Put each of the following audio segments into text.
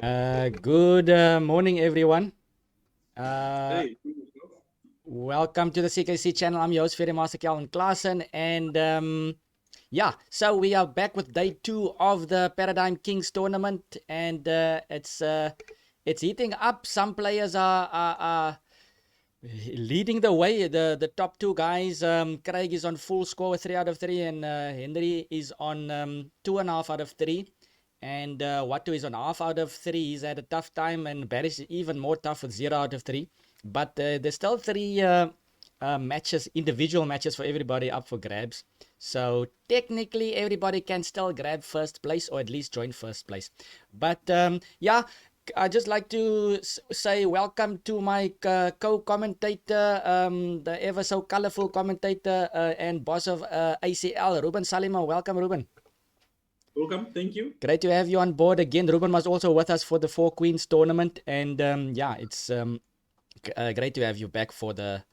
Good morning, everyone. Hey, Welcome to the CKC channel. I'm your host, Ferry Master Calvin Klaassen. And yeah, so we are back with day 2 of the Paradigm Kings tournament. And it's heating up. Some players are leading the way. The top two guys, Craig is on full score with 3 out of 3, and Henry is on 2.5 out of 3. And Watu is on half out of 3. He's had a tough time, and Barry's even more tough with 0 out of 3. But there's still 3 matches, individual matches for everybody up for grabs. So technically, everybody can still grab first place, or at least join first place. But yeah, I just like to say welcome to my co-commentator, the ever so colorful commentator and boss of ACL, Ruben Salima. Welcome, Ruben. welcome. Thank you. Great to have you on board again. Ruben was also with us for the Four Queens tournament, and yeah, it's great to have you back for the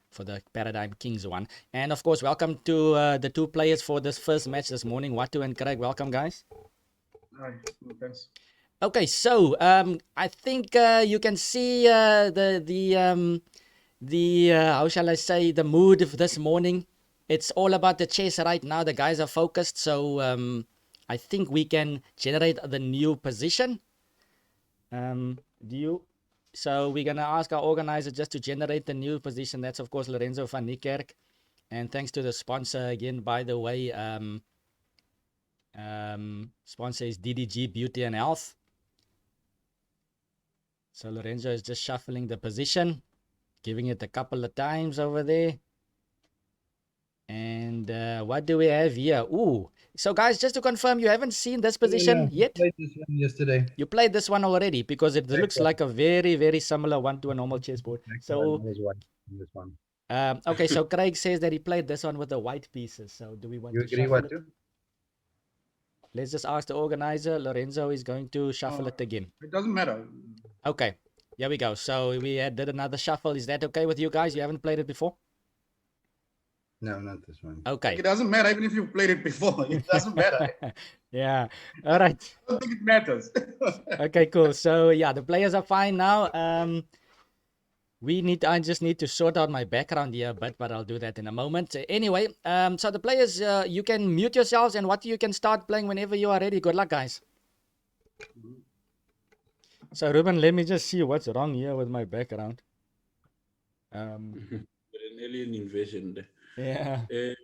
Paradigm Kings one. And of course, welcome to the two players for this first match this morning, Watu and Craig. Welcome, guys. Hi. Thanks. Okay, so I think you can see the how shall I say, the mood of this morning. It's all about the chess right now. The guys are focused, so I think we can generate the new position. Do you? So we're gonna ask our organizer just to generate the new position. That's of course Lorenzo van Niekerk, and thanks to the sponsor again. By the way, sponsor is DDG Beauty and Health. So Lorenzo is just shuffling the position, giving it a couple of times over there. And what do we have here? Ooh, so guys, just to confirm, you haven't seen this position yet? I played this one yesterday. You played this one already, because it looks like a very, very similar one to a normal chessboard. So, This one. okay, so Craig says that he played this one with the white pieces. So do we want You to agree, shuffle Watu? it? Let's just ask the organizer. Lorenzo is going to shuffle it again. It doesn't matter. Okay, here we go. So we did another shuffle. Is that okay with you guys? You haven't played it before? No, not this one. Okay. It doesn't matter even if you've played it before. It doesn't matter. Yeah. All right. I don't think it matters. Okay, cool. So yeah, the players are fine now. I just need to sort out my background here, but I'll do that in a moment. Anyway, so the players, you can mute yourselves, and you can start playing whenever you are ready. Good luck, guys. So Ruben, let me just see what's wrong here with my background. An alien invasion there. Yeah. Uh,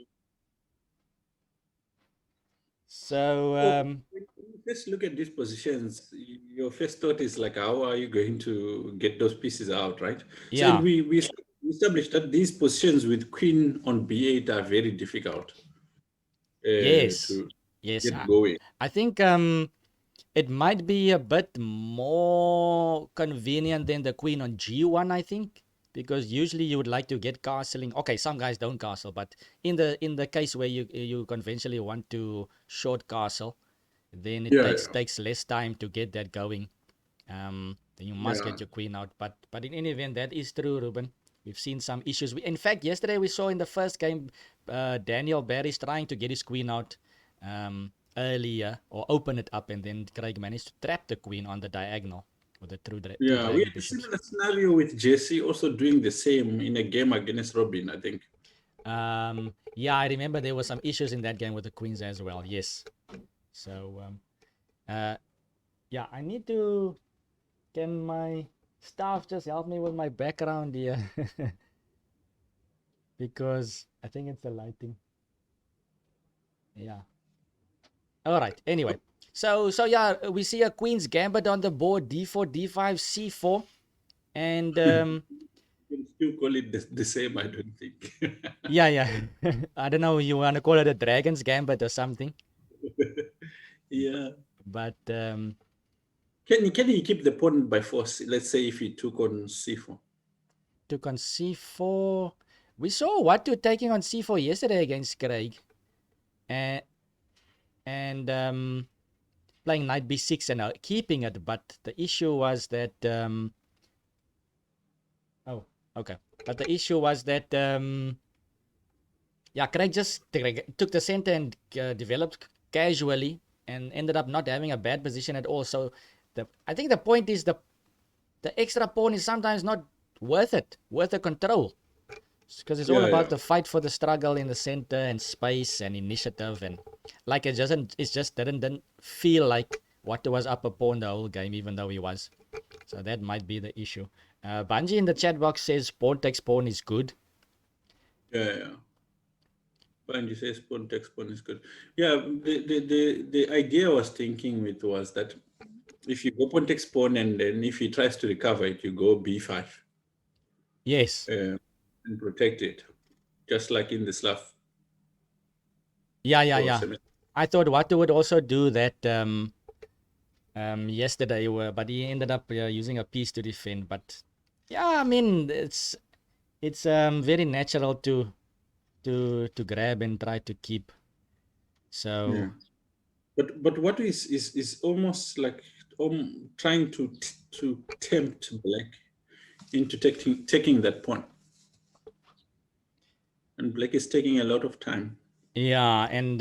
So when you first look at these positions, your first thought is like, how are you going to get those pieces out, right? So yeah. we established that these positions with queen on b8 are very difficult Yes. to Yes. get going. I think it might be a bit more convenient than the queen on g1, I think, because usually you would like to get castling. Okay, some guys don't castle, but in the case where you conventionally want to short castle, then it takes less time to get that going. Then you must get your queen out. But in any event, that is true, Ruben. We've seen some issues. In fact, yesterday we saw in the first game, Daniel Barry's trying to get his queen out earlier, or open it up, and then Craig managed to trap the queen on the diagonal with the true Yeah, we diagonal had a bishops. similar scenario with Jesse also doing the same in a game against Robin, I think. Yeah, I remember there were some issues in that game with the queens as well. Yes. So, yeah, I need to. Can my staff just help me with my background here? Because I think it's the lighting. Yeah. All right. Anyway, so yeah, we see a queen's gambit on the board: d4, d5, c4, and You can still call it the same, I don't think. yeah. I don't know. You want to call it a dragon's gambit or something, Yeah. but Can he keep the pawn by force? Let's say if he took on c4. took on c4. We saw Watu taking on c4 yesterday against Craig, and playing knight b6 and keeping it. But the issue was that oh, okay. But the issue was that yeah, Craig just took the center and developed casually, and ended up not having a bad position at all. So I think the point is the extra pawn is sometimes not worth the control. Because it's all Yeah, about yeah. the fight for the struggle in the center and space and initiative, and like it just didn't feel like Watu was up a pawn the whole game, even though he was. So that might be the issue. Bungie in the chat box says pawn takes pawn is good. Yeah, yeah. And you say spawn text spawn is good. Yeah, the idea I was thinking with was that if you go pawn takes pawn and then if he tries to recover it, you go b5 Yes. and protect it, just like in the Slav. Yeah. Or I thought Watu would also do that yesterday, but he ended up using a piece to defend. But yeah, I mean it's very natural to grab and try to keep. So yeah. But what is almost like trying to tempt black into taking that pawn, and black is taking a lot of time. yeah, and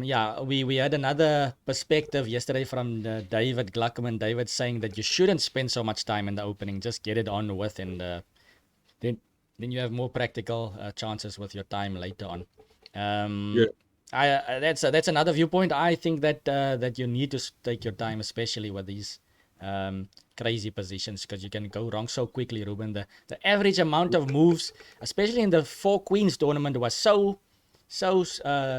yeah, we had another perspective yesterday from David Gluckman. David saying that you shouldn't spend so much time in the opening, just get it on with, and then you have more practical chances with your time later on. Yeah, That's another viewpoint. I think that that you need to take your time, especially with these crazy positions, because you can go wrong so quickly, Ruben. The average amount of moves, especially in the Four Queens tournament, was so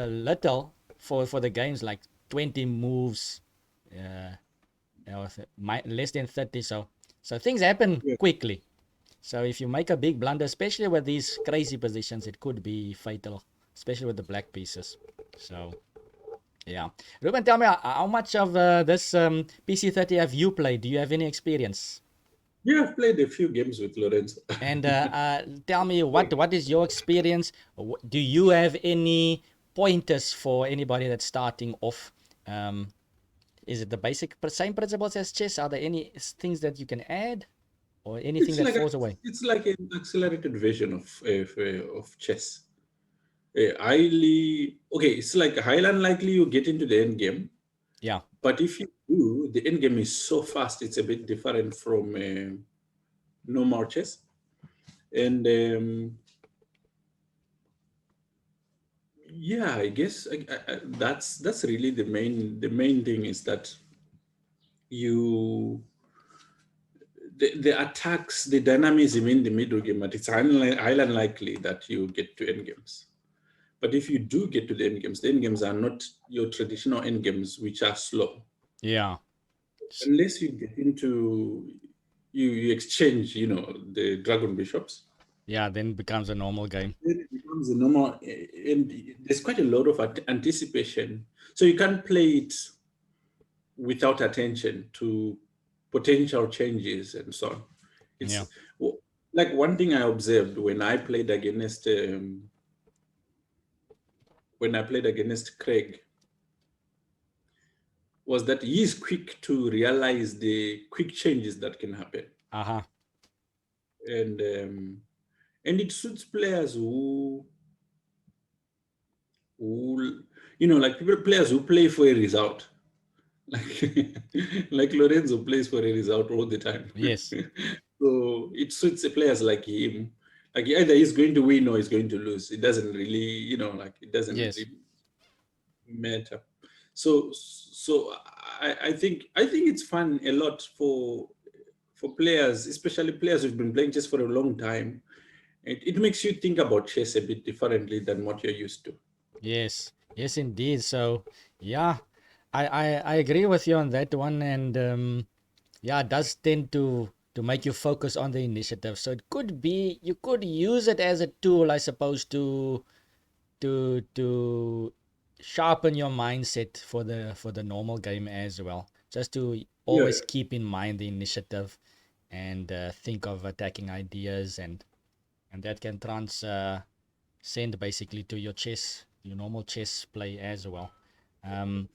little for the games, like 20 moves, less than 30. So things happen yeah. quickly. So if you make a big blunder, especially with these crazy positions, it could be fatal, especially with the black pieces. So yeah, Ruben, tell me how much of this PC30 have you played? Do you have any experience? Yeah, I've played a few games with Lorenzo. And tell me what is your experience? Do you have any pointers for anybody that's starting off? Is it the basic same principles as chess? Are there any things that you can add, or anything It's that like falls away? it's like an accelerated version of chess. Highly okay. It's like highly unlikely you get into the end game, Yeah. but if you do, the end game is so fast. It's a bit different from normal chess, and yeah, I guess that's really the main thing is that you the attacks, the dynamism in the middle game, but it's highly unlikely that you get to end games. But if you do get to the end games, the end games are not your traditional end games, which are slow. Yeah. Unless you get into you exchange, the dragon bishops, Yeah, then it becomes a normal game. then it becomes a normal, and there's quite a lot of anticipation. So you can't play it without attention to potential changes and so on. Yeah. It's like one thing I observed when I played against Craig was that he is quick to realize the quick changes that can happen, Uh-huh. and it suits players who like players who play for a result, like like Lorenzo plays for a result all the time. Yes. So it suits the players like him. Like either he's going to win or he's going to lose. It doesn't really, like it doesn't Yes. really matter. So I think it's fun a lot for players, especially players who've been playing chess for a long time. It makes you think about chess a bit differently than what you're used to. Yes. Yes, indeed. So, yeah, I agree with you on that one. And yeah, it does tend to make you focus on the initiative. So it could be you could use it as a tool, I suppose, to sharpen your mindset for the normal game as well. Just to Yeah, always keep in mind the initiative and think of attacking ideas, and that can send basically to your normal chess play as well. I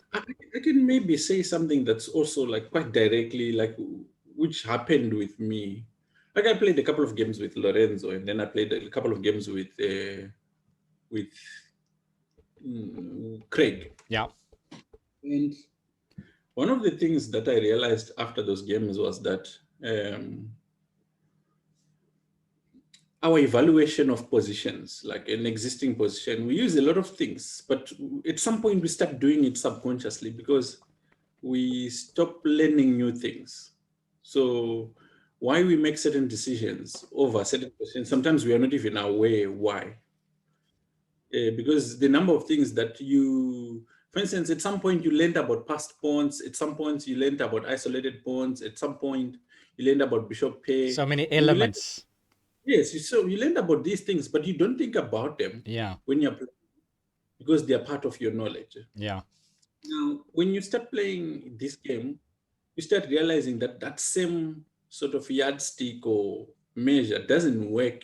can maybe say something that's also like quite directly like which happened with me. Like I played a couple of games with Lorenzo, and then I played a couple of games with Craig. Yeah. And One of the things that I realized after those games was that our evaluation of positions, like an existing position, we use a lot of things, but at some point we start doing it subconsciously because we stop learning new things. So why we make certain decisions over certain positions, sometimes we are not even aware why. Because the number of things that for instance, at some point you learned about passed pawns, at some point you learned about isolated pawns, at some point you learned about bishop pair, So many and you learned, elements. yes, so you learned about these things, but you don't think about them Yeah. when you're playing because they are part of your knowledge. Yeah. Now, when you start playing this game, you start realizing that that same sort of yardstick or measure doesn't work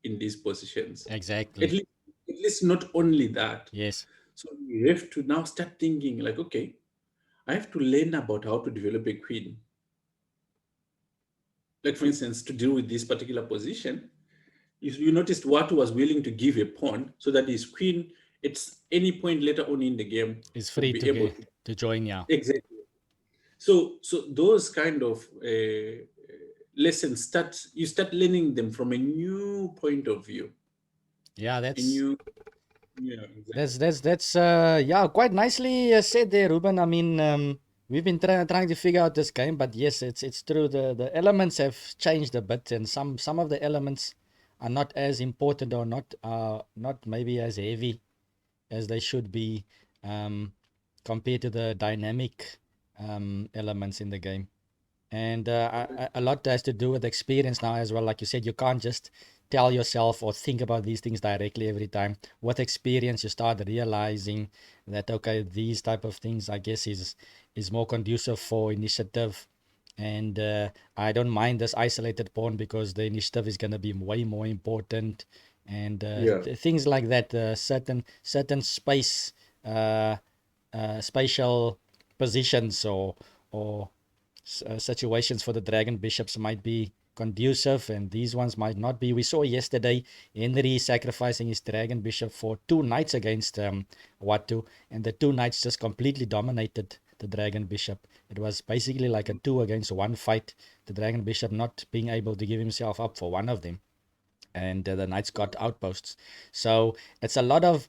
in these positions. At Exactly. least, at least not only that. Yes. So you have to now start thinking like, okay, I have to learn about how to develop a queen. Like for instance, to deal with this particular position, you noticed Watu was willing to give a pawn so that his queen, at any point later on in the game, It's would free be able to join. Yeah. exactly. So those kind of lessons you start learning them from a new point of view. Yeah. A new, yeah, exactly. That's yeah, quite nicely said there, Ruben. I mean, we've been trying to figure out this game, but yes, it's true. The elements have changed a bit, and some of the elements are not as important or not maybe as heavy as they should be, compared to the dynamic elements in the game. And a lot has to do with experience now as well. Like you said, you can't just tell yourself or think about these things directly every time. With experience, you start realizing that okay, these type of things, I guess, is more conducive for initiative. And I don't mind this isolated pawn because the initiative is going to be way more important. And Yeah, things like that, certain uh, spatial positions or situations for the dragon bishops might be conducive and these ones might not be. We saw yesterday Henry sacrificing his dragon bishop for 2 knights against Watu, and the 2 knights just completely dominated the dragon bishop. It was basically like a 2 against 1 fight, the dragon bishop not being able to give himself up for one of them, and the knights got outposts. So it's a lot of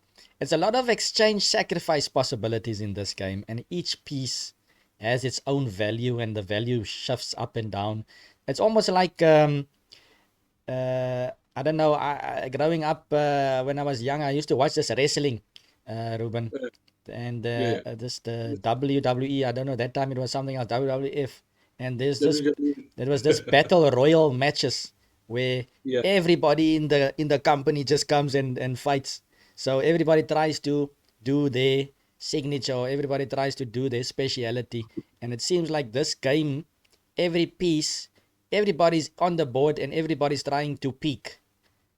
exchange sacrifice possibilities in this game, and each piece has its own value, and the value shifts up and down. It's almost like I don't know. Growing up when I was young, I used to watch this wrestling, Ruben, uh, and yeah, this the yeah. WWE. I don't know, that time it was something else, WWF, and WWE, there was this battle royal matches where yeah, everybody in the company just comes and fights. So everybody tries to do their signature. Everybody tries to do their speciality, and it seems like this game, every piece, everybody's on the board and everybody's trying to peak.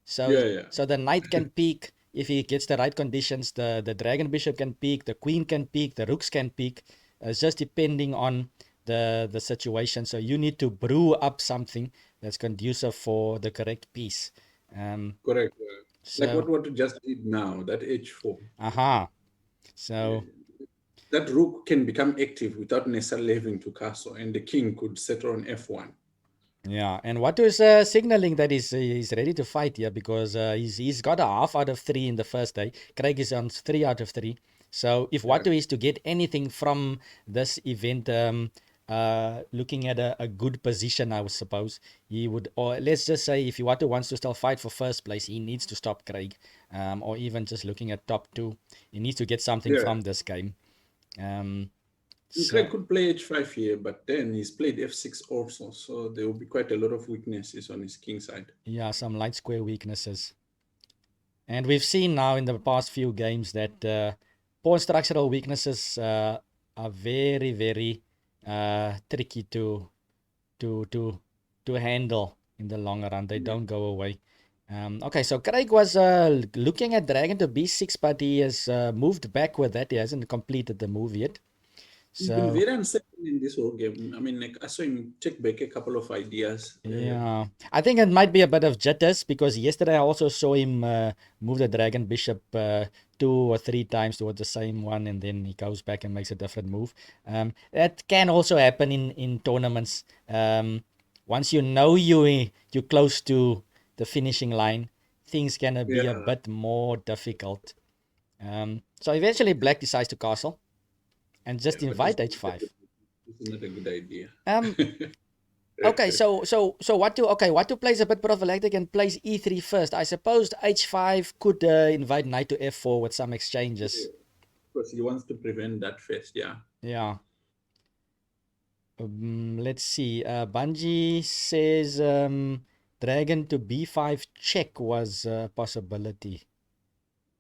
So yeah, yeah. so the knight can peak if he gets the right conditions. The dragon bishop can peak. The queen can peak. The rooks can peak. It's just depending on the situation. So you need to brew up something that's conducive for the correct piece. Correct. Like So what you just did now, that H4. aha. Yeah. So That rook can become active without necessarily having to castle, and the king could settle on F1. yeah, and Watu is signaling that he's ready to fight here because he's got a half out of 3 in the first day. Craig is on 3 out of 3. So if Yeah, Watu is to get anything from this event, looking at a good position, I would suppose he would, or let's just say if Watu wants to still fight for first place, he needs to stop Craig, or even just looking at top 2, he needs to get something yeah. from this game. Um, Craig so could play H5 here, but then he's played F6 also, so there will be quite a lot of weaknesses on his king side. yeah, some light square weaknesses. And we've seen now in the past few games that pawn structural weaknesses are very, very tricky to to to handle in the long run. They Yeah. don't go away. Okay, so Craig was looking at dragon to b6, but he has moved back with that. He hasn't completed the move yet. He's been So very uncertain in this whole game. I mean, like I saw him take back a couple of ideas. yeah, I think it might be a bit of jitters because yesterday I also saw him move the Dragon Bishop 2 or 3 times towards the same one, and then he goes back and makes a different move. That can also happen in tournaments. Once you know you're close to the finishing line, things can be a Yeah, bit more difficult. So eventually, Black decides to castle and yeah, just but invite h5. it's not a good idea. Um, Okay, so Watu plays a bit prophylactic and plays e3 first. I suppose h5 could invite knight to f4 with some exchanges. Because he wants to prevent that first, yeah. Yeah. Let's see. Bungie says dragon to b5 check was a possibility.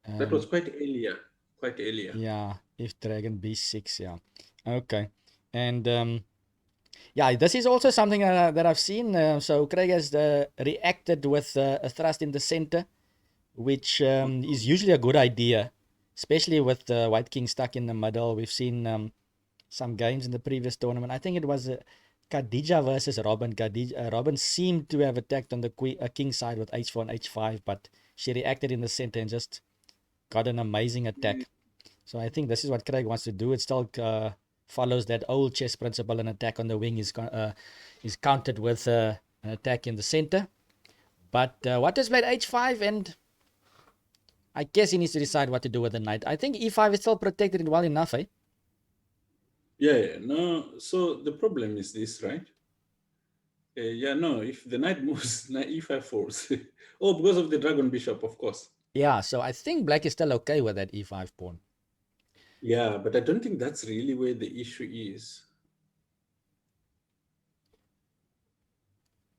That was quite earlier. Quite earlier. Yeah, if dragon b6, yeah. Okay. And yeah, this is also something that I've seen. So Craig has reacted with a thrust in the center, which is usually a good idea, especially with the White King stuck in the middle. We've seen some games in the previous tournament. I think it was Khadija versus Robin. Robin seemed to have attacked on the king side with h4 and h5, but she reacted in the center and just got an amazing attack. So I think this is what Craig wants to do. It still follows that old chess principle. An attack on the wing is countered with an attack in the center. But what has played h5, and I guess he needs to decide what to do with the knight. I think e5 is still protected well enough, eh? Yeah, no. So the problem is this, right? Yeah, no. If the knight moves, knight e5 falls. Oh, because of the dragon bishop, of course. Yeah, so I think black is still okay with that e5 pawn. Yeah, but I don't think that's really where the issue is.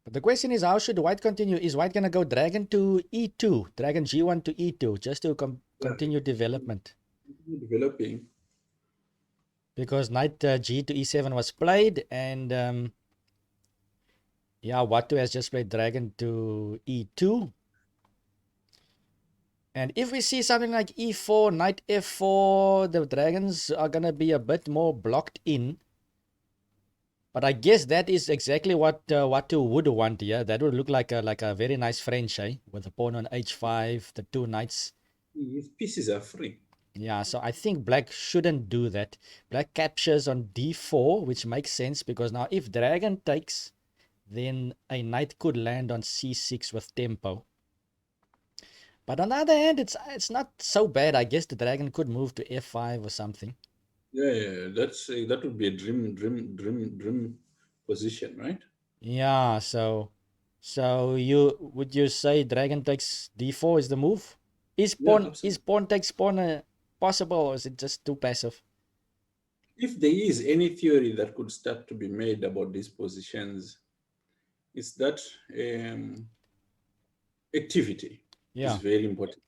But the question is, how should white continue? Is white going to go dragon to e2, dragon g1 to e2, just to continue development? Developing. Because knight g to e7 was played, and yeah, Watu has just played dragon to e2. And if we see something like e4, knight f4, the dragons are going to be a bit more blocked in. But I guess that is exactly what Watu would want here. That would look like a very nice French, eh? With the pawn on h5, the two knights. His pieces are free. Yeah, so I think black shouldn't do that. Black captures on d4, which makes sense because now if dragon takes, then a knight could land on c6 with tempo. But on the other hand, it's not so bad. I guess the dragon could move to f5 or something. Yeah, that would be a dream position, right? Yeah, so would you say dragon takes d4 is the move? Is pawn takes pawn possible, or is it just too passive? If there is any theory that could start to be made about these positions, it's that activity is very important.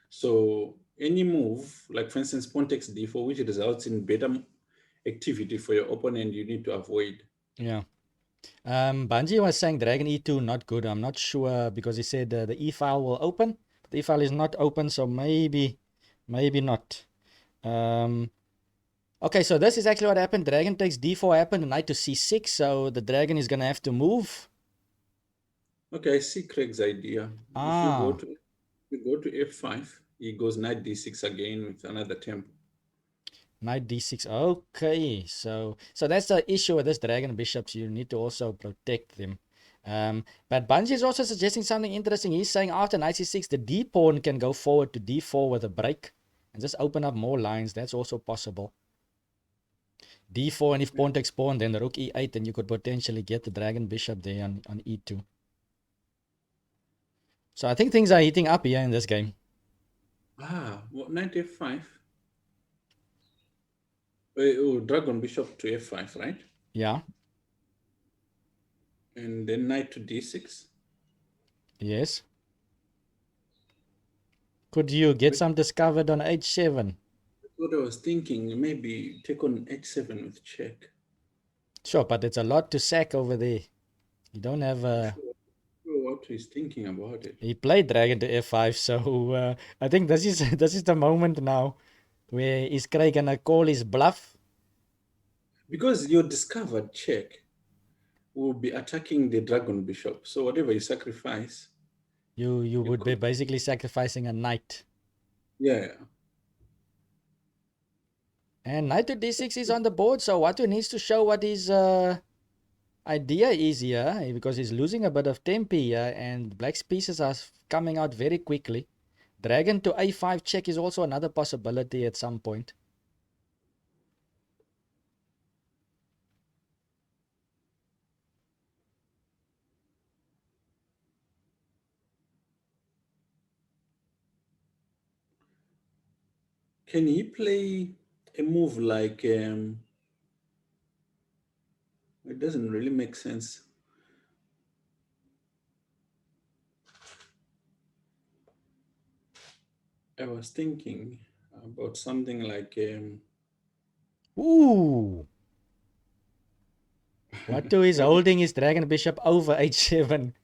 So any move, like for instance, pawn takes d4, which results in better activity for your opponent, you need to avoid. Yeah. Bungie was saying dragon e2 not good. I'm not sure because he said the e file will open. The e file is not open, so maybe not. Okay, so this is actually what happened. Dragon takes d4 happened, knight to c6, so the dragon is gonna have to move. Okay, I see Craig's idea. If you go to f5, he goes knight d6 again with another tempo. Knight d6. Okay, so that's the issue with this dragon bishops. You need to also protect them. But Bungie is also suggesting something interesting. He's saying after knight c6, the d pawn can go forward to d4 with a break and just open up more lines. That's also possible. d4, and if pawn takes pawn, then the rook e8, and you could potentially get the dragon bishop there on e2. So I think things are heating up here in this game. What, knight f5? Oh, dragon bishop to f5, right? Yeah. And then knight to d6? Yes. Could you get some discovered on h7? That's what I was thinking. Maybe take on h7 with check. Sure, but it's a lot to sack over there. You don't have a... What he's thinking about it. He played dragon to f5, so I think this is the moment now where is Craig gonna call his bluff because your discovered check will be attacking the dragon bishop. So whatever you sacrifice, You you would be could, basically sacrificing a knight. yeah. And knight to d6 is on the board, so Watu needs to show what his idea is here, because he's losing a bit of tempo here, and black's pieces are coming out very quickly. Dragon to a5 check is also another possibility at some point. Can he play a move like it doesn't really make sense. I was thinking about something like Ooh! Watu is holding his dragon bishop over h7.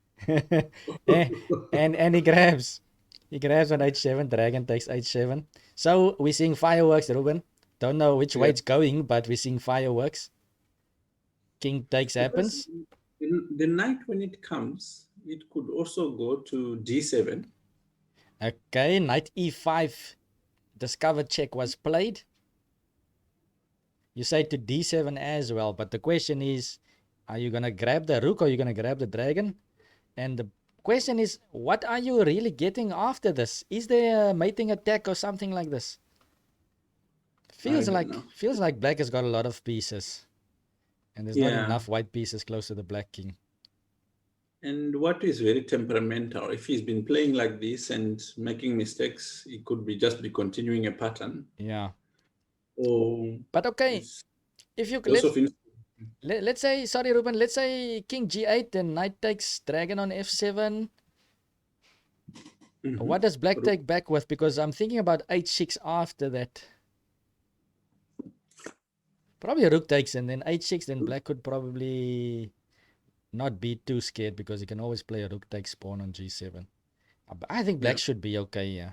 Eh, and he grabs. He grabs on h7, dragon takes h7. So we're seeing fireworks, Ruben. Don't know which way yeah, it's going, but we're seeing fireworks. King takes because happens. the knight when it comes, it could also go to d7. Okay, knight e5. Discovered check was played. You say to d7 as well, but the question is, are you going to grab the rook or are you going to grab the dragon? And the question is, what are you really getting after this? Is there a mating attack or something like this? I don't know. Feels like black has got a lot of pieces, and there's not Yeah, enough white pieces close to the black king. and Watu is very temperamental. If he's been playing like this and making mistakes, it could be just be continuing a pattern. Yeah, Or but okay, it's if you lots of let's say, sorry Ruben, let's say king g8 and knight takes dragon on f7. What does black take back with? Because I'm thinking about h6 after that. Probably rook takes and then h6, then black could probably not be too scared because he can always play a rook takes pawn on g7. I think black Yeah. should be okay, yeah.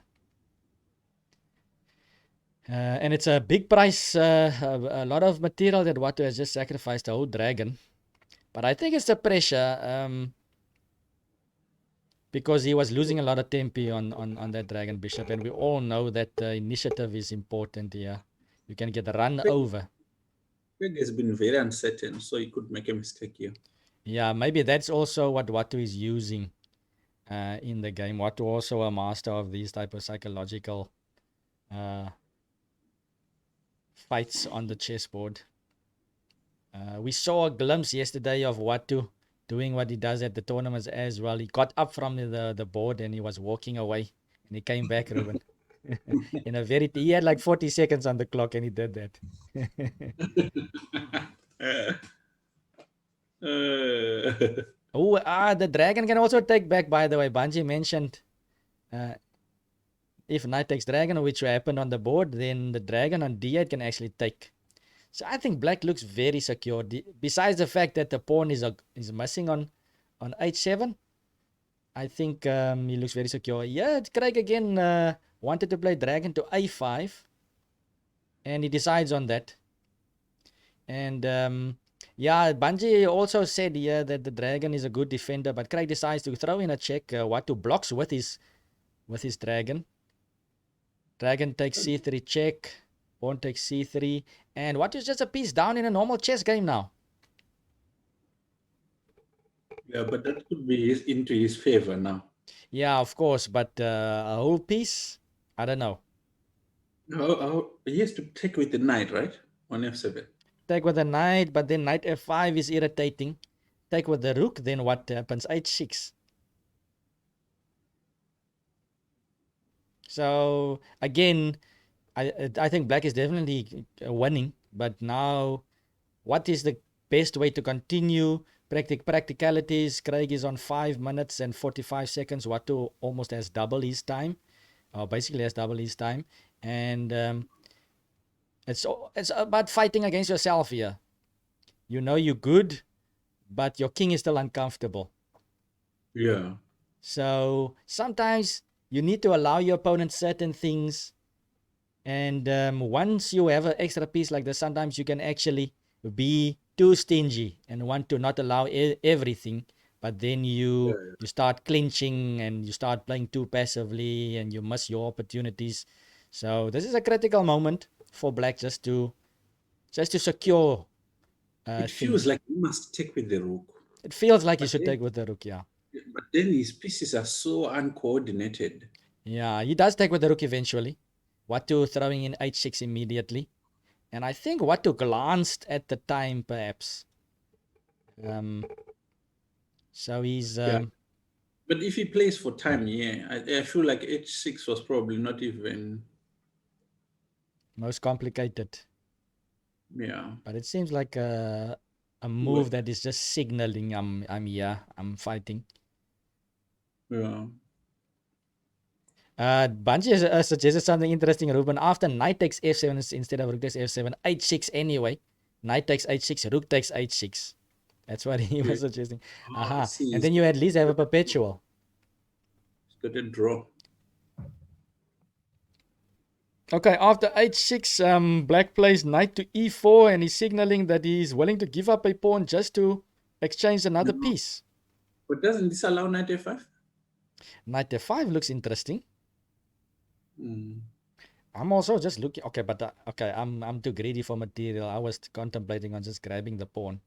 And it's a big price, a lot of material that Watu has just sacrificed the whole dragon. But I think it's the pressure, because he was losing a lot of tempo on that dragon bishop, and we all know that initiative is important here. You can get run over. Peg has been very uncertain, so he could make a mistake here. Yeah, maybe that's also what Watu is using in the game. Watu also a master of these type of psychological fights on the chessboard. We saw a glimpse yesterday of Watu doing what he does at the tournaments as well. He got up from the board and he was walking away, and he came back, Ruben. In a very, he had like 40 seconds on the clock and he did that. The dragon can also take back, by the way. Banji mentioned if knight takes dragon, which happened on the board, then the dragon on d8 can actually take. So I think black looks very secure. Besides the fact that the pawn is missing on h7, I think he looks very secure. Yeah, Craig again wanted to play dragon to a5, and he decides on that. And yeah, Banji also said here that the dragon is a good defender, but Craig decides to throw in a check. Watu blocks with his dragon. Dragon takes c3 check. Pawn takes c3. And Watu is just a piece down in a normal chess game now. Yeah, but that could be into his favor now. Yeah, of course, but a whole piece, I don't know. He has to take with the knight, right? On f7. Take with the knight, but then knight f5 is irritating. Take with the rook, then what happens? h6. So again, I think black is definitely winning, but now what is the best way to continue? Practicalities. Craig is on 5 minutes and 45 seconds. Watu almost has double his time, basically has double his time, and it's about fighting against yourself here. You know you're good, but your king is still uncomfortable. Yeah. So sometimes you need to allow your opponent certain things, and once you have an extra piece like this, sometimes you can actually be too stingy and want to not allow everything, but then you start clinching and you start playing too passively and you miss your opportunities. So this is a critical moment for black just to secure It feels things. like he must take with the rook, It feels like he but should then, take with the rook, yeah. but then his pieces are so uncoordinated. Yeah, he does take with the rook eventually. Watu throwing in h6 immediately. And I think Watu glanced at the time, perhaps. So he's Yeah, but if he plays for time, yeah, I feel like h6 was probably not even. most complicated. Yeah. But it seems like a Well, move that is just signaling I'm here, I'm fighting. yeah. Bungie has suggested something interesting, Ruben. After knight takes f7 instead of rook takes f7, h6 anyway. Knight takes h6, rook takes h6. That's what he Yeah. was suggesting. Oh, Aha. see, And then you at least have a perpetual. he's got a draw. Okay, after h6, black plays knight to e4 and he's signaling that he's willing to give up a pawn just to exchange another No, piece. but doesn't this allow knight f5? Knight f5 looks interesting. Mm. I'm also just looking. Okay, but okay, I'm too greedy for material. I was contemplating on just grabbing the pawn.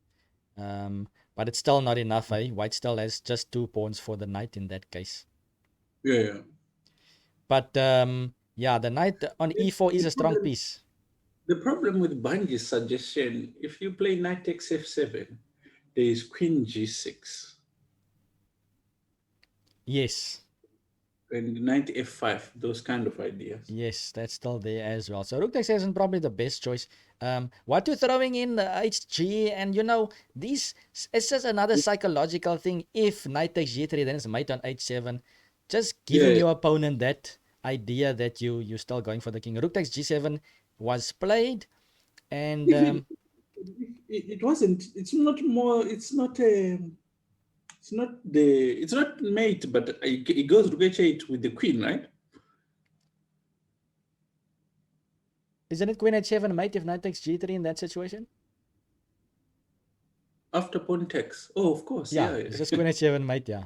But it's still not enough, eh? White still has just 2 pawns for the knight in that case. Yeah. But yeah, the knight on e4 is a strong piece. The problem with Bunge's suggestion, if you play knight takes f7, there is queen g6 Yes. and knight f5, those kind of ideas. Yes, that's still there as well. So rook takes isn't probably the best choice. Watu throwing in the hg, and these it's just another psychological thing. If knight takes g3, then it's mate on h7, just giving Yeah. your opponent that idea that you're still going for the king. Rook takes g7 was played, and Even it wasn't. It's not more. It's not a. It's not the. It's not mate, but it goes rook h8 with the queen, right? isn't it queen h7 mate if knight takes g3 in that situation? After pawn takes. Oh, of course. Yeah, Yeah. it's just queen h7 mate. Yeah,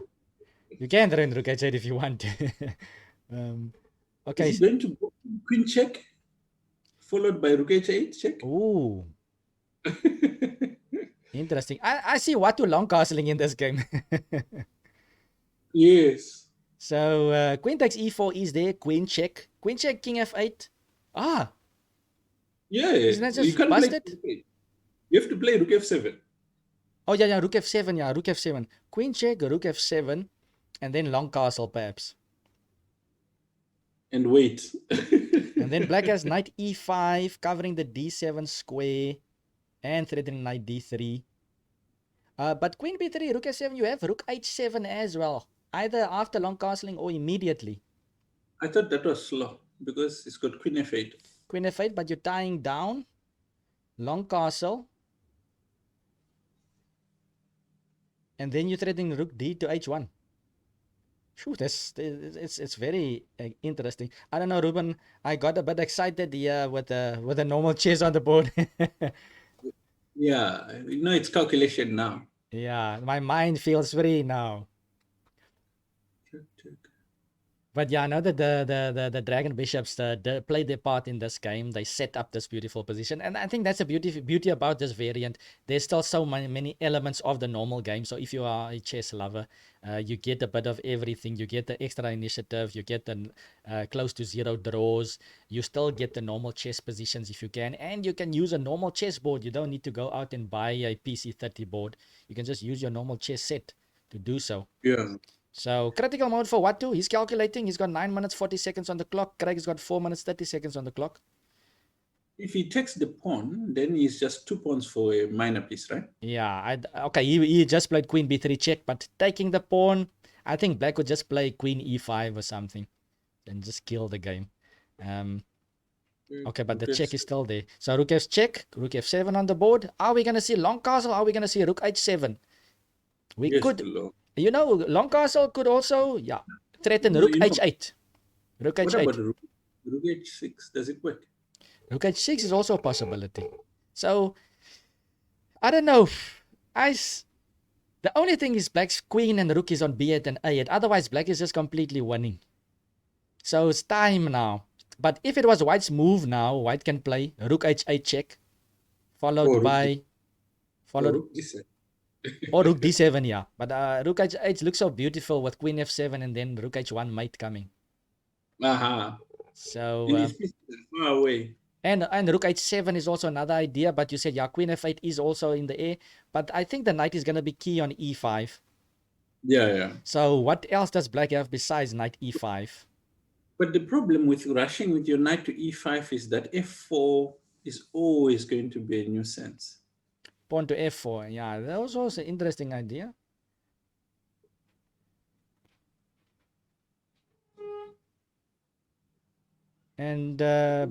you can throw in rook h8 if you want to. Okay. Is he going to go queen check, followed by rook h8 check? Ooh. Interesting. I see Watu long castling in this game. Yes. So queen takes e4 is there. Queen check, king f8. Ah, Yeah. isn't that You just can't play. busted? You have to play rook f7 Oh yeah, rook f7. Yeah, rook f7. Queen check, rook f7, and then long castle perhaps. and wait. And then black has knight e5, covering the d7 square, and threatening knight d3. But queen b3, rook f7, you have rook h7 as well. Either after long castling or immediately. I thought that was slow because it's got queen f8. Queen f8, but you're tying down. Long castle. And then you're threatening rook d to h1. Phew, it's very interesting. I don't know, Ruben. I got a bit excited here with the normal chess on the board. Yeah, it's calculation now. Yeah, my mind feels free now. But yeah, I know that the Dragon Bishops played their part in this game. They set up this beautiful position. And I think that's the beauty about this variant. There's still so many elements of the normal game. So if you are a chess lover, you get a bit of everything. You get the extra initiative. You get the close to 0 draws. You still get the normal chess positions if you can. And you can use a normal chess board. You don't need to go out and buy a PC30 board. You can just use your normal chess set to do so. Yeah. So critical mode for Watu. He's calculating. He's got 9 minutes 40 seconds on the clock. Craig's got 4 minutes 30 seconds on the clock. If he takes the pawn, then he's just 2 pawns for a minor piece, right? Yeah. Okay. He just played queen b3 check, but taking the pawn, I think black would just play queen e5 or something, and just kill the game. Okay, but the check is still there. So rook f check, rook f7 on the board. Are we gonna see long castle? Are we gonna see rook h7? We Yes, could. below. Long castle could also, threaten rook h8. Rook What h8. about rook h6? Does it work? Rook h6 is also a possibility. So I don't know. The only thing is black's queen and rook is on b8 and a8. Otherwise, black is just completely winning. So it's time now. But if it was white's move now, white can play rook h8 check, followed by rook d7. or rook d7, yeah. But rook h8 looks so beautiful with queen f7 and then rook h1 mate coming. So And it's far away. and rook h7 is also another idea. But you said yeah, queen f8 is also in the air. But I think the knight is gonna be key on e5. Yeah. So what else does black have besides knight e5? But the problem with rushing with your knight to e5 is that f4 is always going to be a nuisance. Pawn to f4. Yeah, that was also an interesting idea. And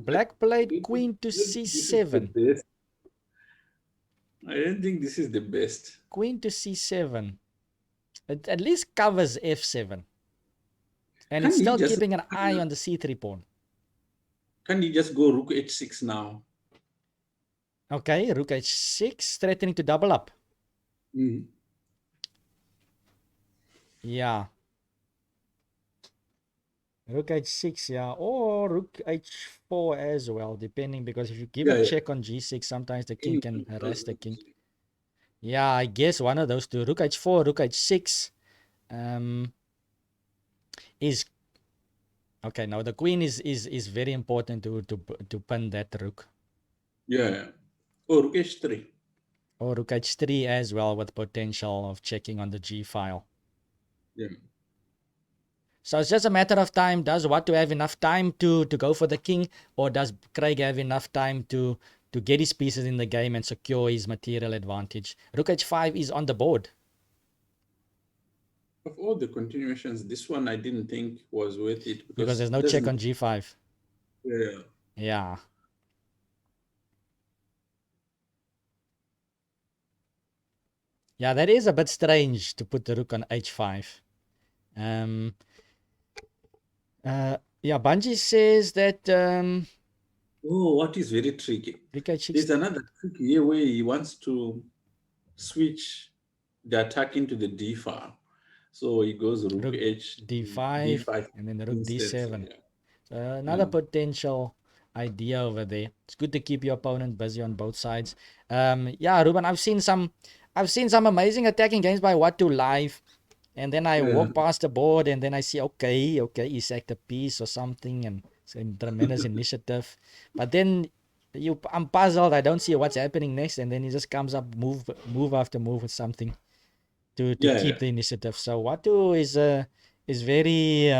black played queen to c7. I don't think this is the best. Queen to c7. It at least covers f7. And it's still keeping an eye on the c3 pawn. Can you just go rook h6 now? Okay, rook h6, threatening to double up. Yeah. Rook h6, yeah. Or rook h4 as well, depending. Because if you give a check on g6, sometimes the king can harass the king. Yeah, I guess one of those two. Rook h4, rook h6 is... Okay, now the queen is very important to pin that rook. Yeah. Or rook h3. Or rook h3 as well, with potential of checking on the g file. Yeah. So it's just a matter of time. Does Watu have enough time to go for the king? Or does Craig have enough time to get his pieces in the game and secure his material advantage? Rook h5 is on the board. Of all the continuations, this one I didn't think was worth it. Because there's no check on g5. Yeah. Yeah. Yeah, that is a bit strange to put the rook on h5. Yeah, Bungie says that... what is very tricky? There's another trick here where he wants to switch the attack into the d file. So he goes rook h, d5, and then the rook d7. Yeah. So another potential idea over there. It's good to keep your opponent busy on both sides. Yeah, Ruben, I've seen some amazing attacking games by Watu live. And then I walk past the board and then I see, okay, he sacked a piece or something and some tremendous initiative. But then I'm puzzled. I don't see what's happening next. And then he just comes up move after move with something to keep the initiative. So Watu is very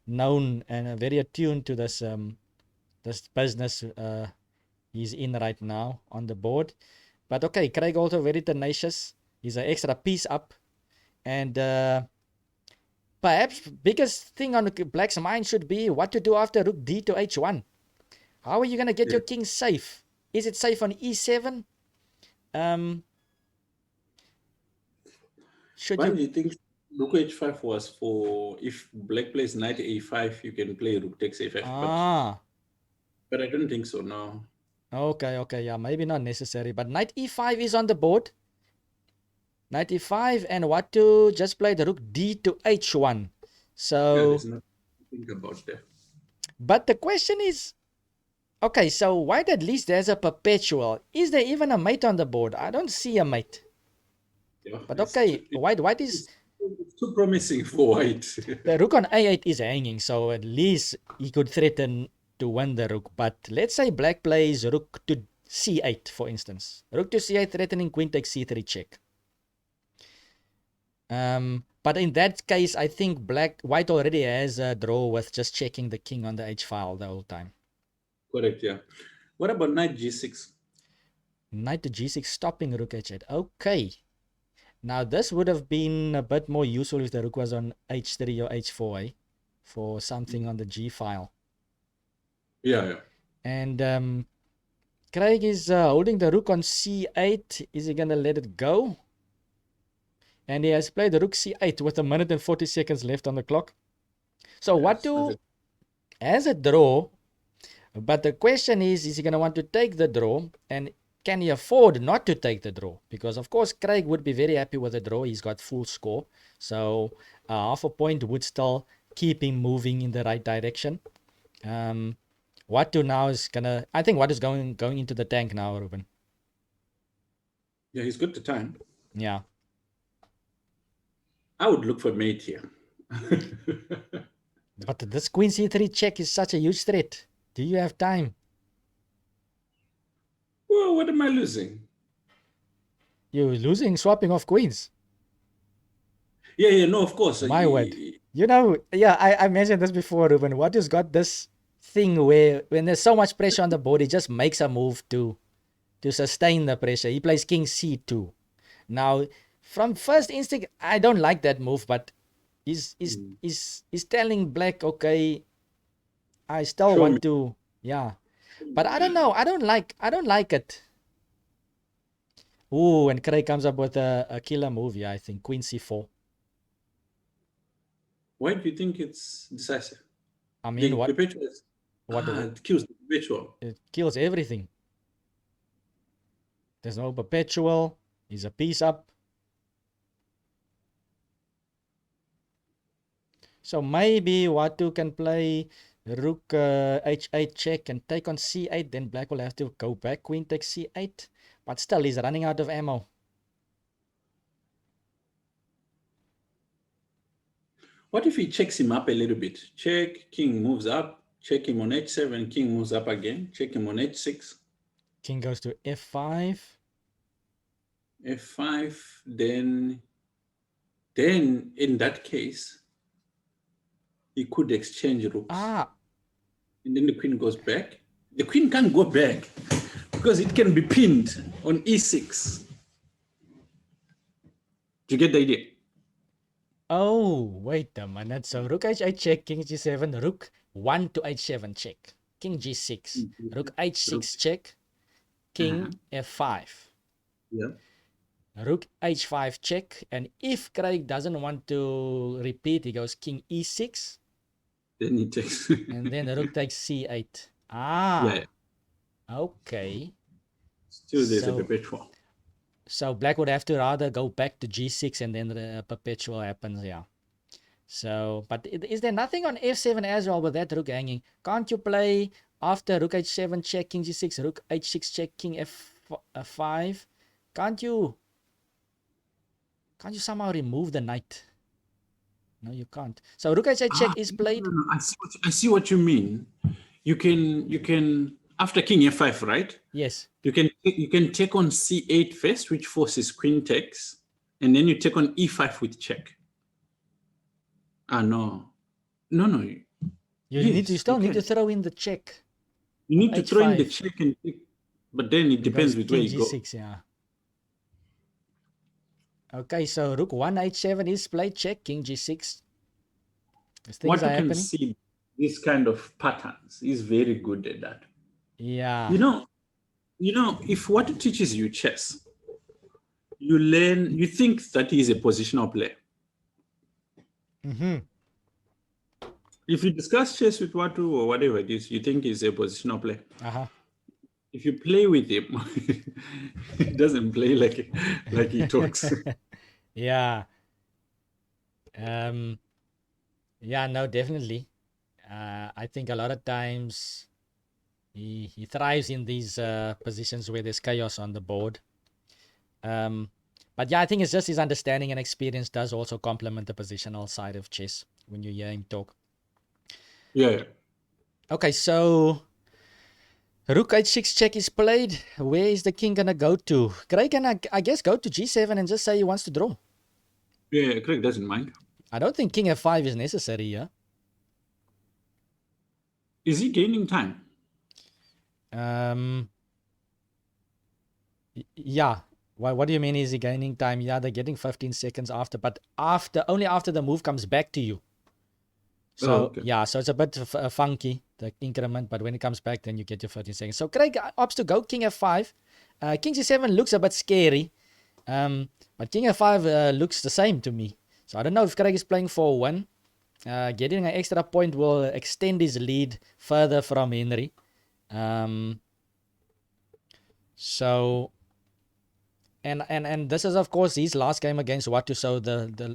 known and very attuned to this business he's in right now on the board. But okay, Craig also very tenacious. He's an extra piece up. And perhaps biggest thing on black's mind should be what to do after rook d to h1. How are you going to get your king safe? Is it safe on e7? Why do you think rook h5 was for if black plays knight a5, you can play rook takes a5? But I don't think so, no. Okay, yeah, maybe not necessary. But knight e5 is on the board. Knight e5 and Watu just played the rook d to h1. So there's nothing to think about that. But the question is, okay, so white at least there's a perpetual. Is there even a mate on the board? I don't see a mate. Yeah, but okay, white is too promising for white. The rook on a8 is hanging, so at least he could threaten to win the rook. But let's say black plays rook to c8, for instance. Rook to c8 threatening queen takes c3 check. But in that case, I think white already has a draw with just checking the king on the h file the whole time. Correct, yeah. What about knight g6? Knight to g6, stopping rook h8. Okay. Now this would have been a bit more useful if the rook was on h3 or h4, for something on the g file. Yeah. And Craig is holding the rook on c8. Is he gonna let it go? And he has played the rook c8 with 1 minute and 40 seconds left on the clock. So Watu has a draw, but the question is he going to want to take the draw? And can he afford not to take the draw? Because of course Craig would be very happy with the draw. He's got full score, so half a point would still keep him moving in the right direction. Watu now is gonna. I think Watu's going into the tank now, Ruben. Yeah, he's got the time. Yeah. I would look for mate here. But this Queen C3 check is such a huge threat. Do you have time? Well, what am I losing? You're losing swapping off queens. Yeah, no, of course. My word. You know, yeah, I mentioned this before, Ruben. Watu's got this thing where when there's so much pressure on the board, he just makes a move to sustain the pressure. He plays King C2. Now, from first instinct, I don't like that move, but he's telling Black, okay, I still want to, yeah. But I don't know. I don't like it. Ooh, and Craig comes up with a killer move, yeah, I think. Queen C4. Why do you think it's decisive? I mean, what? It kills the perpetual. It kills everything. There's no perpetual. He's a piece up. So maybe Watu can play Rook H8 check and take on C8. Then Black will have to go back. Queen takes C8. But still, he's running out of ammo. What if he checks him up a little bit? Check, king moves up. Check him on H7. King moves up again. Check him on H6. King goes to F5. F5. Then in that case, he could exchange rooks. Ah. And then the queen goes back. The queen can't go back because it can be pinned on E6. Do you get the idea? Oh, wait a minute. So Rook H8 check, King G7, Rook 1 to H7 check, King G6, Rook H6 check, King F5. Yeah. Rook H5 check, and if Craig doesn't want to repeat, he goes King E6. Then he takes. And then the Rook takes C8. Ah. Yeah. Okay. Still there's a perpetual. So Black would have to rather go back to G6 and then the perpetual happens, yeah. So, but is there nothing on F7 as well with that Rook hanging? Can't you play after Rook H7 check, King G6, Rook H6 check, King F5? Can't you somehow remove the knight? No, you can't. So Rook H8 check is played. No, I see what you mean. You can after King F5, right? Yes. You can take on C8 first, which forces queen takes, and then you take on E5 with check. No. You still need to throw in the check. You need to H5. throw in the check, but then it depends with where you go. G6, yeah. Okay, so Rook 1 H7 is played, check, King G6. What you can see, this kind of patterns, is very good at that. Yeah. You know, if what teaches you chess, you think that he is a positional player. Mm-hmm. If you discuss chess with Watu or whatever it is, you think he's a positional player. Uh-huh. If you play with him, he doesn't play like he talks. Yeah. Yeah, no, definitely. I think a lot of times he thrives in these positions where there's chaos on the board. But yeah, I think it's just his understanding and experience does also complement the positional side of chess when you hear him talk. Yeah. Okay, so Rook H6 check is played. Where is the king gonna go to? Craig can, I guess, go to G7 and just say he wants to draw. Yeah, Craig doesn't mind. I don't think King F5 is necessary here. Is he gaining time? Yeah. What do you mean is he gaining time? Yeah, they're getting 15 seconds after, but only after the move comes back to you. So, okay. Yeah, so it's a bit funky, the increment, but when it comes back, then you get your 15 seconds. So Craig opts to go King F5. King G7 looks a bit scary, but King F5 looks the same to me. So I don't know if Craig is playing 4-1. Getting an extra point will extend his lead further from Henry. So, and this is of course his last game against Watu. So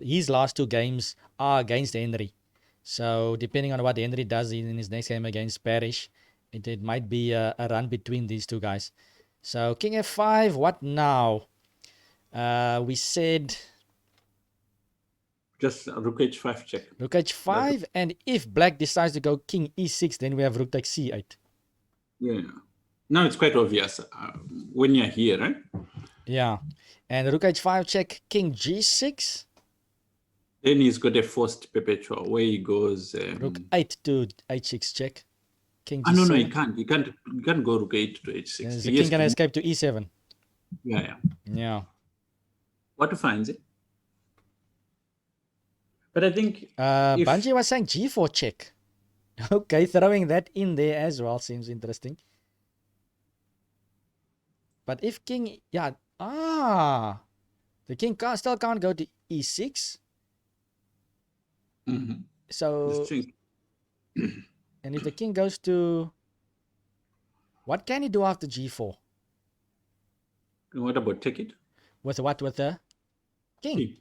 his last 2 games are against Henry. So depending on what Henry does in his next game against Parrish, it might be a run between these 2 guys. So King F5, what now? We said Just Rook H5 check. Rook H5, and if Black decides to go King E6, then we have Rook takes C8. Yeah. Now it's quite obvious when you're here, right? Yeah, and Rook H5 check, King G6. Then he's got a forced perpetual where he goes. Rook 8 to H6 check. King G7. No, he can't. He can't go Rook 8 to H6. Is the king gonna escape to E7? Yeah. Yeah. What finds it? But I think Bungie was saying G4 check. Okay, throwing that in there as well seems interesting. But if king, yeah, the king still can't go to E6. So, and if the king goes to, what can he do after G4? What about take it? With what? With the king?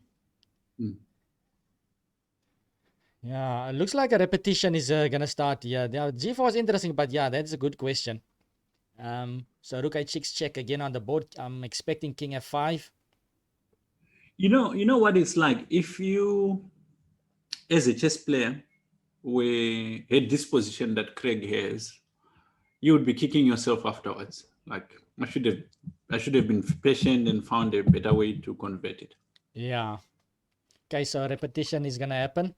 Yeah, it looks like a repetition is gonna start. Yeah, G4 is interesting, but yeah, that's a good question. So Rook H6 check again on the board. I'm expecting King F5. You know what it's like if you, as a chess player, were had this position that Craig has, you would be kicking yourself afterwards. Like I should have been patient and found a better way to convert it. Yeah. Okay, so repetition is gonna happen.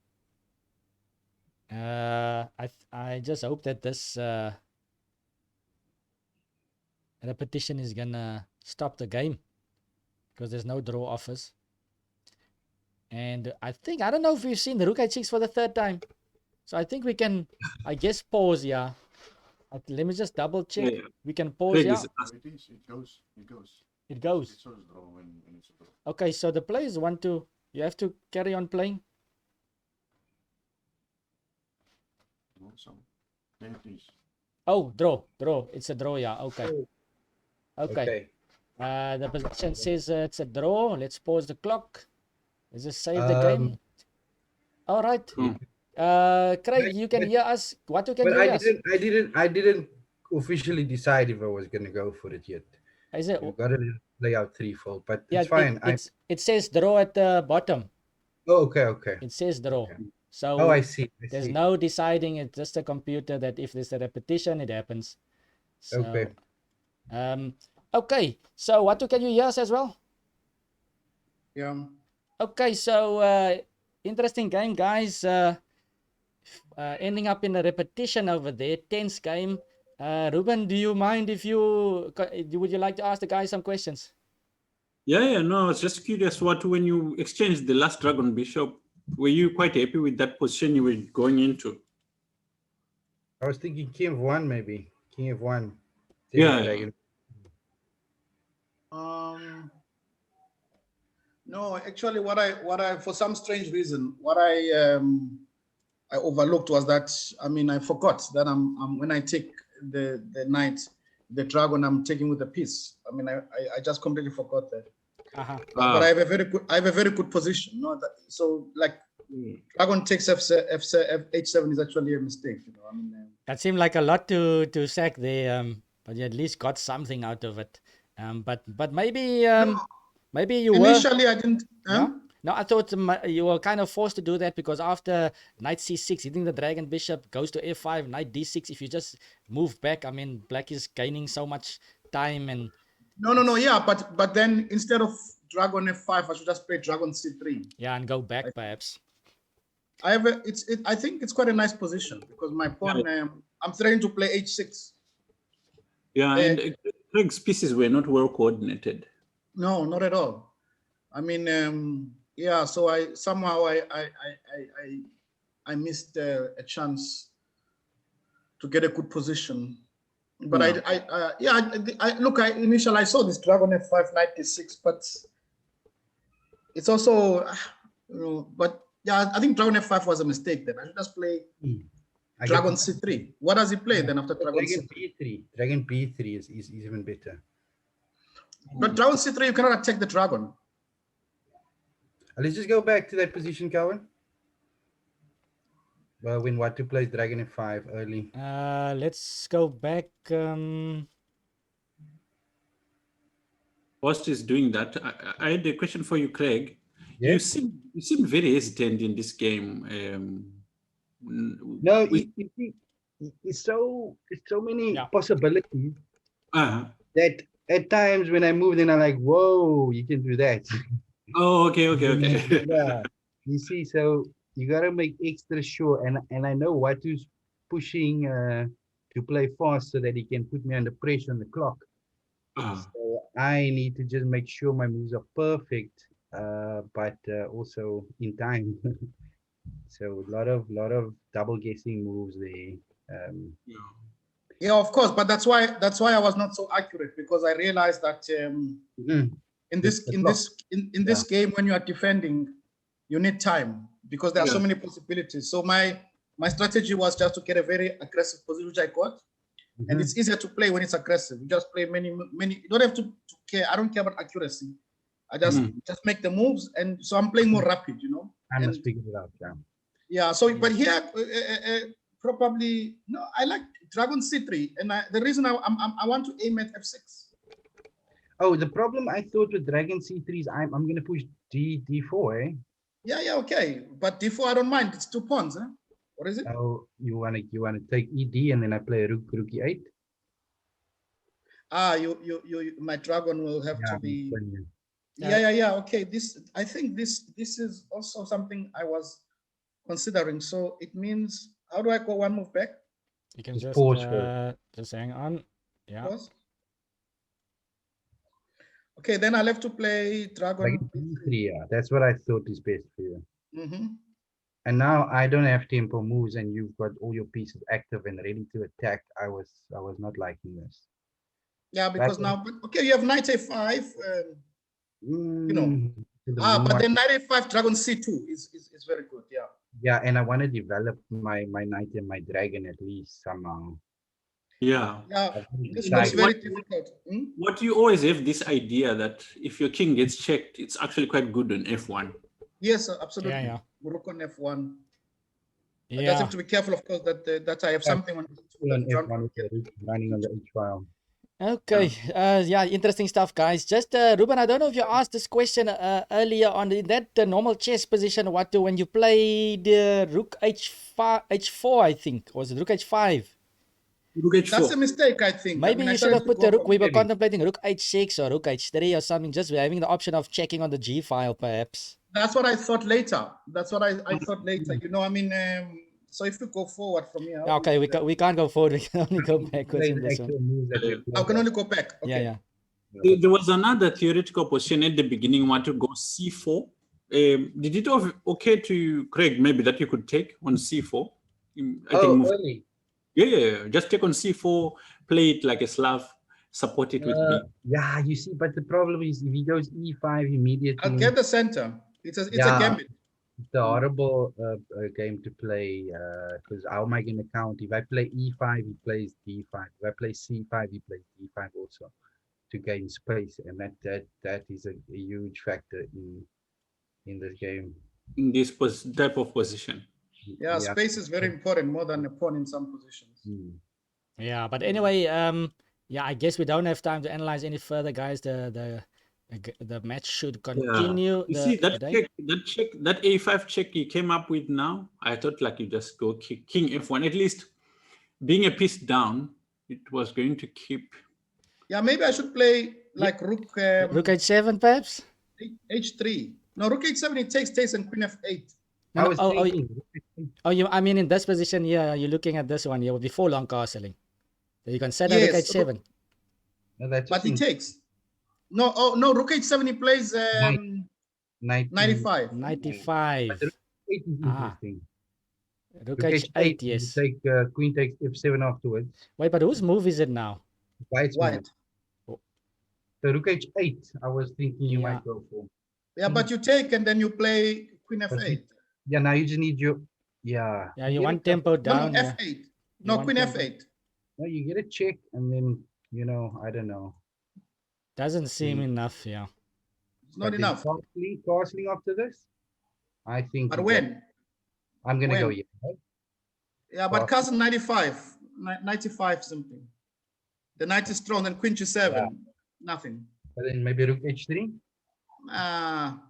I just hope that this repetition is gonna stop the game, because there's no draw offers. And I don't know if we've seen the Rook H6 for the 3rd time. So I think we can, I guess, pause. Yeah. Let me just double check. Yeah. We can pause. Yeah. It goes. Okay, so the players want to, you have to carry on playing. Oh, draw. It's a draw. Yeah. Okay. The position says it's a draw. Let's pause the clock. Let's just save the game. All right. Craig, you can hear us. Watu can hear us. I didn't officially decide if I was gonna go for it yet. Is it? You gotta lay out threefold, but Yeah, it's fine. it says draw at the bottom. Oh, okay. It says draw. Okay. So I see. there's no deciding. It's just a computer that if there's a repetition, it happens. So, Okay. Okay. So Watu, can you hear us as well? Yeah. Okay. So interesting game, guys. Ending up in a repetition over there. Tense game. Ruben, do you mind if would you like to ask the guys some questions? Yeah. No, I was just curious. When you exchanged the last Dragon Bishop, were you quite happy with that position you were going into? I was thinking King F1 maybe. King F1. Yeah. No, actually, what I for some strange reason, what I overlooked was that I forgot that I'm when I take the knight, the dragon, I'm taking with the piece. I just completely forgot that. But I have a very good position. No, so like dragon takes H7 is actually a mistake. That seemed like a lot to sack there, but you at least got something out of it. But maybe maybe you initially I didn't. No, I thought you were kind of forced to do that because after knight c6, hitting the dragon bishop, goes to f5, knight d6. If you just move back, black is gaining so much time and. No. Yeah, but then instead of dragon f5, I should just play dragon c3. Yeah, and go back perhaps. I think it's quite a nice position because my pawn. I'm threatening to play h6. Yeah, and Craig's pieces were not well coordinated. No, not at all. Yeah. So I missed a chance to get a good position. But initially I saw this dragon f5, knight d6, but it's also, but yeah, I think dragon f5 was a mistake then. I should just play dragon c3. What does he play then after dragon c3? B3. Dragon b3 is even better. But dragon c3, you cannot attack the dragon. Let's just go back to that position, Calvin. Well, when Watu plays dragon f5 early. Let's go back. Whilst he's doing that, I had a question for you, Craig. Yes? You seem very hesitant in this game. No, you see, it's so many Yeah. possibilities Uh-huh. that at times when I move, then I'm like, whoa, you can do that. Oh, okay. Yeah, you see, so you gotta make extra sure, and I know Watu's pushing to play fast so that he can put me under pressure on the clock. So I need to just make sure my moves are perfect, but also in time. So a lot of double guessing moves there. Yeah, of course, but that's why I was not so accurate, because I realized that in this game, when you are defending, you need time, because there are so many possibilities. So my strategy was just to get a very aggressive position, which I got. And it's easier to play when it's aggressive. You just play many. You don't have to care. I don't care about accuracy. I just make the moves, and so I'm playing more rapid. I must figure it out. Yeah. So, but here probably no. I like dragon c3, and the reason I want to aim at f6. Oh, the problem I thought with dragon c3 is I'm gonna push d4, eh? Yeah. Okay, but d4 I don't mind. It's 2 pawns, huh? What is it? Oh, you wanna take ed and then I play rook e8. My dragon will have to be. Funny. Yeah. Okay. I think this is also something I was considering. So it means, how do I go one move back? You can Just just pause first. just hang on. Yeah. Pause. Okay, then I'll have to play dragon. Dragon e3, yeah, that's what I thought is best for you. Mm-hmm. And now I don't have tempo moves, and you've got all your pieces active and ready to attack. I was not liking this. Yeah, because now, okay, you have knight a5. But then knight a5, dragon c2 is very good. Yeah. Yeah, and I want to develop my knight and my dragon at least somehow. Yeah. This looks very difficult. What you always have this idea that if your king gets checked, it's actually quite good on f1. Yes, absolutely. Yeah. Rook on f1. I Yeah. just have to be careful, of course, that I have something on F1 with the rook running on the h file. Okay. Yeah, interesting stuff, guys. Just Ruben, I don't know if you asked this question earlier on in that normal chess position. What when you played rook h4, I think, or was it rook h5? Rook h4. That's a mistake, I think. Maybe I mean, you should have put the rook. We were maybe. contemplating rook h6 or rook h3 or something. Just having the option of checking on the g file, perhaps. That's what I thought later. That's what I thought later. I mean, so if we go forward from here. Yeah, okay, we can't go forward. We can only go backwards in this one. I can only go back. Okay. Yeah. There was another theoretical position at the beginning, want to go c4. Did it occur to you, Craig, maybe that you could take on c4? Early. Yeah. Just take on c4, play it like a Slav, support it with b. Yeah, you see, but the problem is if he goes e5 immediately. I'll get the center. It's a gambit. It's a horrible game to play because how am I going to count? If I play e5, he plays d5. If I play c5, he plays d5 also to gain space, and that is a huge factor in this game. In this type of position. Yeah, space is very important, more than a pawn in some positions. Yeah, but anyway, yeah, I guess we don't have time to analyze any further, guys. The match should continue. You see that a5 check you came up with now. I thought like you just go king f1. At least being a piece down, it was going to keep. Yeah, maybe I should play like rook. Rook h7, perhaps. H3. No, rook h7. It takes and queen f8. I mean in this position here, you're looking at this one here before long castling. So you can set a rook h7. But he takes. No, rook h7 he plays 95. 95. Rook h8 is interesting. Rook h8, yes. Take queen takes f7 afterwards. Wait, but whose move is it now? White. So rook h8, I was thinking you might go for. Yeah, but you take and then you play queen f8. Yeah, now you just need your Yeah, you want tempo down. No, f8. No, queen f8. No, you get a check and then I don't know. Doesn't seem enough, yeah. It's not But is enough. Castling after this? I think. But he when? got- I'm gonna go. When? Yeah. Yeah, but Castling. Cousin 95, 95 something. The knight is strong, then queen to 7. Yeah. Nothing. But then maybe rook h3. Ah,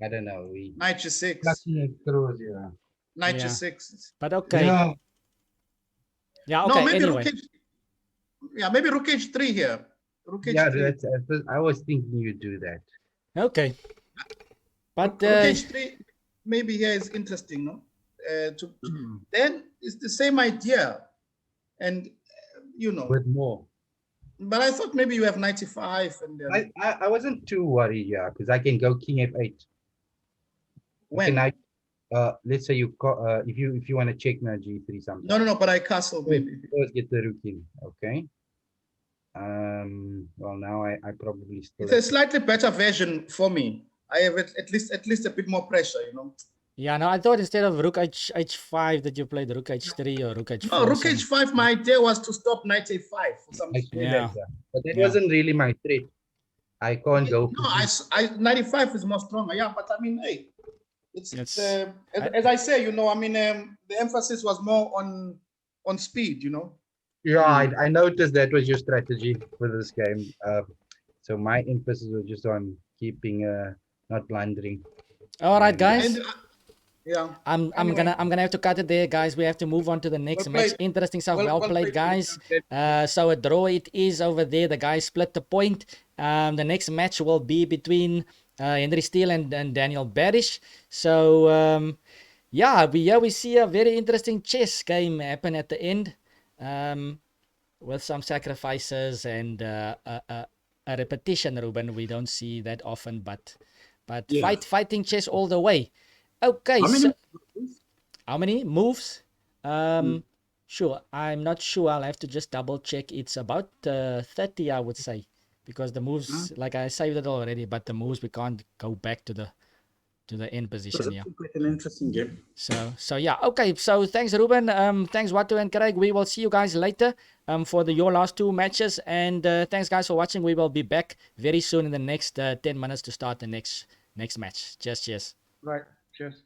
I don't know. We knight to 6. Castling throws. Yeah. Knight Yeah. to 6. But okay. Yeah. Yeah, No, okay, maybe anyway. maybe rook h3 here. Rook Yeah. h3. I was thinking you do that. Okay. But Rook h3 maybe here is interesting, no? Then it's the same idea, and you know. With more. But I thought maybe you have 95 and then I wasn't too worried, yeah, because I can go king f8. when? Can I, let's say if you want to check my g3 something. No, but I castle maybe. First get the rook in, okay. Well now I probably still. It's a slightly better version for me. I have at least a bit more pressure, you know. yeah, no, I thought instead of rook h5 that you played rook h3 or rook h4. No, rook some- h5. My idea was to stop knight a5 for some. I saw Yeah. that, yeah. But that Yeah. wasn't really my threat. I can't go. No, I 95 is more stronger. Yeah, but I mean, hey, it's It's- as I say, you know, I mean, the emphasis was more on speed, you know. Yeah, I noticed that was your strategy for this game. So my emphasis was just on keeping not blundering. All right, guys. And yeah, I'm Anyway. gonna have to cut it there, guys. We have to move on to the next Well match. played. Interesting stuff. Well, played, guys. Well So a draw it is over there. The guys split the point. The next match will be between Henry Steele and Daniel Barish. So we see a very interesting chess game happen at the end, with some sacrifices and a repetition. Ruben, we don't see that often, but Yeah. fighting chess all the way. Okay, How many so how many moves? Sure, I'm not sure. I'll have to just double check. It's about 30, I would say, because the moves, like I saved it already, but the moves we can't go back to the end position. Yeah. Quite an interesting game. So yeah. Okay. So thanks, Ruben. Thanks, Watu and Craig. We will see you guys later. For your last 2 matches, and thanks, guys, for watching. We will be back very soon in the next 10 minutes to start the next match. Cheers. right. Cheers.